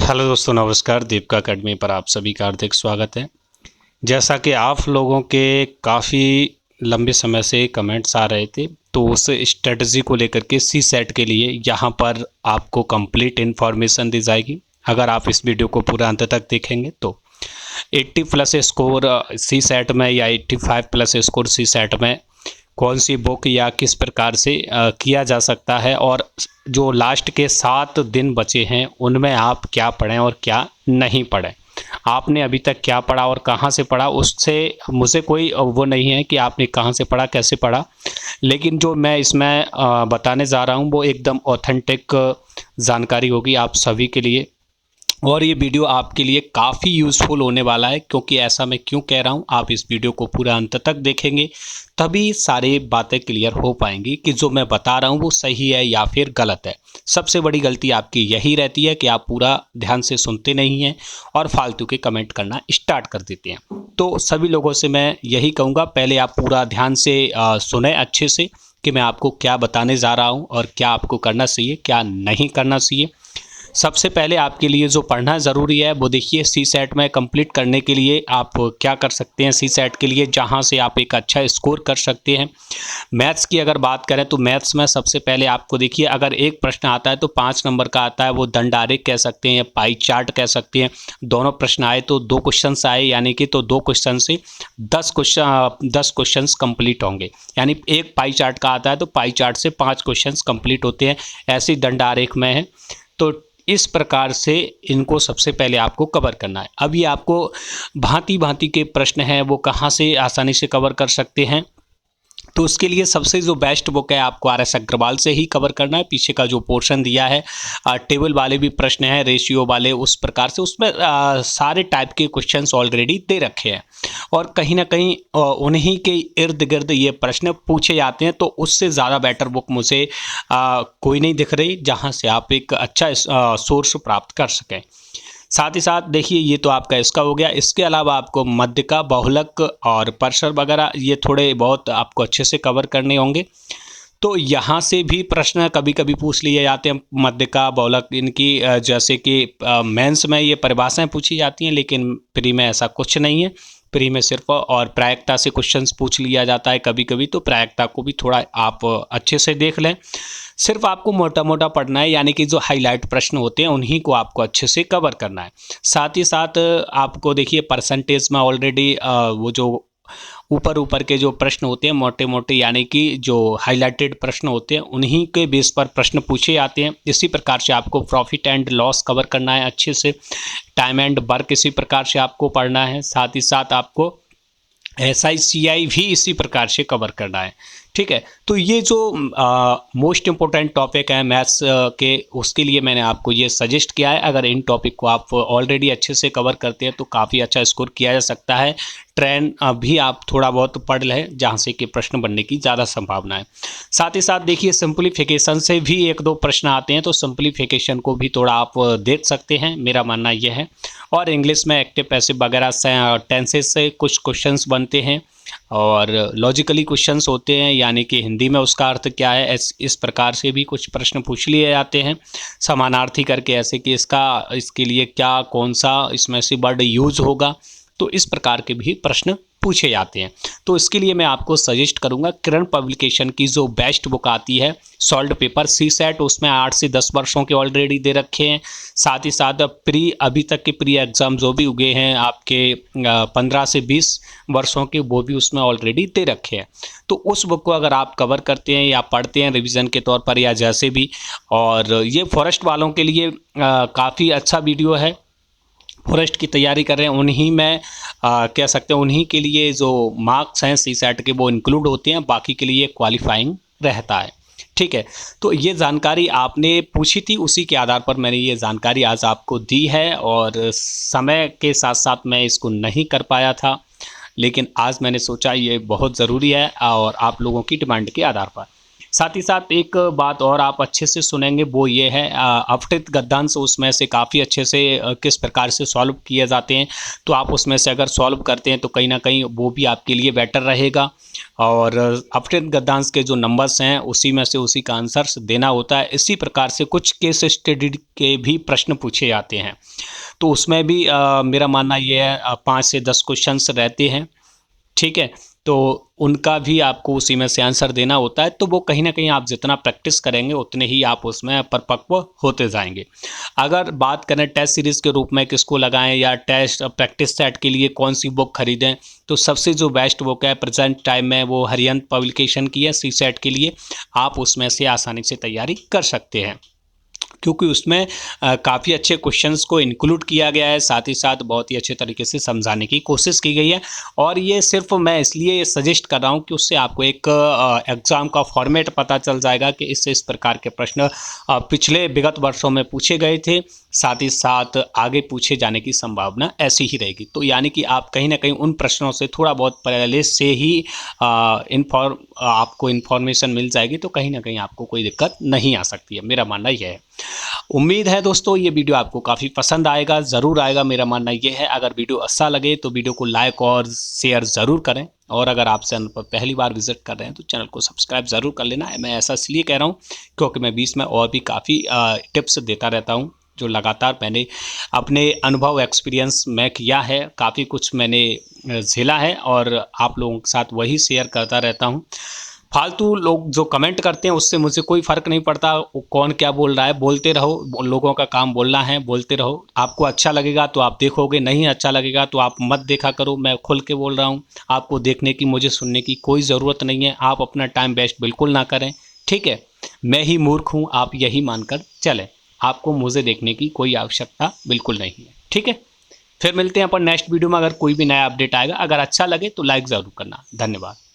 Hello दोस्तों, नमस्कार। Deepika academy पर आप सभी का हार्दिक स्वागत है। जैसा कि आप लोगों के काफ़ी लंबे समय से कमेंट्स आ रहे थे, तो उस स्ट्रेटजी को लेकर के सी सेट के लिए यहाँ पर आपको कंप्लीट इन्फॉर्मेशन दी जाएगी। अगर आप इस वीडियो को पूरा अंत तक देखेंगे तो 80 प्लस स्कोर सी सेट में या 85 प्लस स्कोर सी सेट में कौन सी बुक या किस प्रकार से किया जा सकता है, और जो लास्ट के 7 दिन बचे हैं उनमें आप क्या पढ़ें और क्या नहीं पढ़ें। आपने अभी तक क्या पढ़ा और कहाँ से पढ़ा, उससे मुझे कोई वो नहीं है कि आपने कहाँ से पढ़ा, कैसे पढ़ा, लेकिन जो मैं इसमें बताने जा रहा हूँ वो एकदम ऑथेंटिक जानकारी होगी आप सभी के लिए। और ये वीडियो आपके लिए काफ़ी यूज़फुल होने वाला है, क्योंकि ऐसा मैं क्यों कह रहा हूँ, आप इस वीडियो को पूरा अंत तक देखेंगे तभी सारी बातें क्लियर हो पाएंगी कि जो मैं बता रहा हूँ वो सही है या फिर गलत है। सबसे बड़ी गलती आपकी यही रहती है कि आप पूरा ध्यान से सुनते नहीं हैं और फालतू के कमेंट करना स्टार्ट कर देते हैं। तो सभी लोगों से मैं यही कहूँगा, पहले आप पूरा ध्यान से सुने अच्छे से कि मैं आपको क्या बताने जा रहा हूँ और क्या आपको करना चाहिए, क्या नहीं करना चाहिए। सबसे पहले आपके लिए जो पढ़ना ज़रूरी है वो देखिए, सी सेट में कंप्लीट करने के लिए आप क्या कर सकते हैं। सी सेट के लिए जहां से आप एक अच्छा स्कोर कर सकते हैं। मैथ्स की अगर बात करें तो मैथ्स में सबसे पहले आपको देखिए, अगर एक प्रश्न आता है तो 5 नंबर का आता है, वो दंडारेख कह सकते हैं या पाई चार्ट कह सकते हैं। दोनों प्रश्न आए तो 2 क्वेश्चन आए, यानी कि तो 2 क्वेश्चन से 10 क्वेश्चन कंप्लीट होंगे। यानी एक पाई चार्ट का आता है तो पाई चार्ट से 5 क्वेश्चन कंप्लीट होते हैं। ऐसी दंडारेख में है, तो इस प्रकार से इनको सबसे पहले आपको कवर करना है। अभी आपको भांति भांति के प्रश्न हैं, वो कहाँ से आसानी से कवर कर सकते हैं, तो उसके लिए सबसे जो बेस्ट बुक है आपको आर एस अग्रवाल से ही कवर करना है। पीछे का जो पोर्शन दिया है, टेबल वाले भी प्रश्न हैं, रेशियो वाले, उस प्रकार से उसमें सारे टाइप के क्वेश्चंस ऑलरेडी दे रखे हैं और कहीं ना कहीं उन्हीं के इर्द गिर्द ये प्रश्न पूछे जाते हैं। तो उससे ज़्यादा बेटर बुक मुझे कोई नहीं दिख रही जहाँ से आप एक अच्छा सोर्स प्राप्त कर सकें। साथ ही साथ देखिए, ये तो आपका इसका हो गया। इसके अलावा आपको मध्यका, बहुलक और परसर वगैरह ये थोड़े बहुत आपको अच्छे से कवर करने होंगे। तो यहाँ से भी प्रश्न कभी कभी पूछ लिए जाते हैं। मध्यका, बहुलक, इनकी जैसे कि मेंस में ये परिभाषाएं पूछी जाती हैं, लेकिन प्री में ऐसा कुछ नहीं है। प्री में सिर्फ और प्रायिकता से क्वेश्चंस पूछ लिया जाता है कभी कभी, तो प्रायिकता को भी थोड़ा आप अच्छे से देख लें। सिर्फ आपको मोटा मोटा पढ़ना है, यानी कि जो हाईलाइट प्रश्न होते हैं उन्हीं को आपको अच्छे से कवर करना है। साथ ही साथ आपको देखिए, परसेंटेज में ऑलरेडी वो जो ऊपर ऊपर के जो प्रश्न होते हैं मोटे मोटे, यानी कि जो हाईलाइटेड प्रश्न होते हैं उन्हीं के बेस पर प्रश्न पूछे जाते हैं। इसी प्रकार से आपको प्रॉफिट एंड लॉस कवर करना है अच्छे से। टाइम एंड वर्क इसी प्रकार से आपको पढ़ना है। साथ ही साथ आपको SICI भी इसी प्रकार से कवर करना है। ठीक है, तो ये जो मोस्ट इम्पोर्टेंट टॉपिक है मैथ्स के, उसके लिए मैंने आपको ये सजेस्ट किया है। अगर इन टॉपिक को आप ऑलरेडी अच्छे से कवर करते हैं तो काफ़ी अच्छा स्कोर किया जा सकता है। ट्रेंड भी आप थोड़ा बहुत पढ़ लें, जहाँ से कि प्रश्न बनने की ज़्यादा संभावना है। साथ ही साथ देखिए, सिंप्लीफिकेशन से भी 1-2 प्रश्न आते हैं, तो सिंप्लीफिकेशन को भी थोड़ा आप देख सकते हैं, मेरा मानना यह है। और इंग्लिश में एक्टिव पैसिव वगैरह से टेंसेस से कुछ क्वेश्चंस बनते हैं और लॉजिकली क्वेश्चंस होते हैं, यानी कि हिंदी में उसका अर्थ क्या है, इस प्रकार से भी कुछ प्रश्न पूछ लिए जाते हैं समानार्थी करके, ऐसे कि इसके लिए क्या, कौन सा इसमें से वर्ड यूज होगा। तो इस प्रकार के भी प्रश्न पूछे जाते हैं। तो इसके लिए मैं आपको सजेस्ट करूंगा, किरण पब्लिकेशन की जो बेस्ट बुक आती है सॉल्व्ड पेपर सी सेट, उसमें 8 से 10 वर्षों के ऑलरेडी दे रखे हैं। साथ ही साथ अभी तक के प्री एग्ज़ाम जो भी उगे हैं आपके 15 से 20 वर्षों के, वो भी उसमें ऑलरेडी दे रखे हैं। तो उस बुक को अगर आप कवर करते हैं या पढ़ते हैं रिवीजन के तौर पर या जैसे भी, और ये फॉरेस्ट वालों के लिए काफ़ी अच्छा वीडियो है। फॉरेस्ट की तैयारी कर रहे हैं उन्हीं में कह सकते हैं, उन्हीं के लिए जो मार्क्स हैं सी सेट के वो इंक्लूड होते हैं, बाकी के लिए क्वालिफाइंग रहता है। ठीक है, तो ये जानकारी आपने पूछी थी, उसी के आधार पर मैंने ये जानकारी आज आपको दी है। और समय के साथ साथ मैं इसको नहीं कर पाया था, लेकिन आज मैंने सोचा ये बहुत ज़रूरी है और आप लोगों की डिमांड के आधार पर। साथ ही साथ एक बात और आप अच्छे से सुनेंगे, वो ये है अपठित गद्यांश, उसमें से काफ़ी अच्छे से किस प्रकार से सॉल्व किए जाते हैं। तो आप उसमें से अगर सॉल्व करते हैं तो कहीं ना कहीं वो भी आपके लिए बेटर रहेगा। और अपने गद्यांश के जो नंबर्स हैं उसी में से उसी का आंसर देना होता है। इसी प्रकार से कुछ केस स्टडी के भी प्रश्न पूछे जाते हैं, तो उसमें भी मेरा मानना ये है 5 से 10 क्वेश्चंस रहते हैं, ठीक है। तो उनका भी आपको उसी में से आंसर देना होता है। तो वो कहीं ना कहीं आप जितना प्रैक्टिस करेंगे उतने ही आप उसमें परिपक्व होते जाएंगे। अगर बात करें टेस्ट सीरीज़ के रूप में किसको लगाएं या टेस्ट प्रैक्टिस सेट के लिए कौन सी बुक खरीदें, तो सबसे जो बेस्ट बुक है प्रेजेंट टाइम में वो हरिहंत पब्लिकेशन की है सी सेट के लिए। आप उसमें से आसानी से तैयारी कर सकते हैं, क्योंकि उसमें काफ़ी अच्छे क्वेश्चंस को इंक्लूड किया गया है, साथ ही साथ बहुत ही अच्छे तरीके से समझाने की कोशिश की गई है। और ये सिर्फ मैं इसलिए सजेस्ट कर रहा हूँ कि उससे आपको एक एग्ज़ाम का फॉर्मेट पता चल जाएगा कि इस प्रकार के प्रश्न पिछले विगत वर्षों में पूछे गए थे, साथ ही साथ आगे पूछे जाने की संभावना ऐसी ही रहेगी। तो यानी कि आप कहीं ना कहीं उन प्रश्नों से थोड़ा बहुत पहले से ही आपको इन्फॉर्मेशन मिल जाएगी, तो कहीं ना कहीं आपको कोई दिक्कत नहीं आ सकती है, मेरा मानना यह है। उम्मीद है दोस्तों ये वीडियो आपको काफ़ी पसंद आएगा, ज़रूर आएगा, मेरा मानना ये है। अगर वीडियो अच्छा लगे तो वीडियो को लाइक और शेयर ज़रूर करें, और अगर आप चैनल पर पहली बार विजिट कर रहे हैं तो चैनल को सब्सक्राइब ज़रूर कर लेना है। मैं ऐसा इसलिए कह रहा हूँ क्योंकि मैं बीच में और भी काफ़ी टिप्स देता रहता हूँ, जो लगातार मैंने अपने अनुभव एक्सपीरियंस में किया है, काफ़ी कुछ मैंने झेला है और आप लोगों के साथ वही शेयर करता रहता हूँ। फालतू लोग जो कमेंट करते हैं उससे मुझे कोई फ़र्क नहीं पड़ता, कौन क्या बोल रहा है, बोलते रहो, लोगों का काम बोलना है, बोलते रहो। आपको अच्छा लगेगा तो आप देखोगे, नहीं अच्छा लगेगा तो आप मत देखा करो। मैं खुल के बोल रहा हूँ, आपको देखने की, मुझे सुनने की कोई ज़रूरत नहीं है। आप अपना टाइम वेस्ट बिल्कुल ना करें, ठीक है। मैं ही मूर्ख हूँ, आप यही मानकर चलें। आपको मुझे देखने की कोई आवश्यकता बिल्कुल नहीं है, ठीक है। फिर मिलते हैं अपन नेक्स्ट वीडियो में। अगर कोई भी नया अपडेट आएगा, अगर अच्छा लगे तो लाइक ज़रूर करना। धन्यवाद।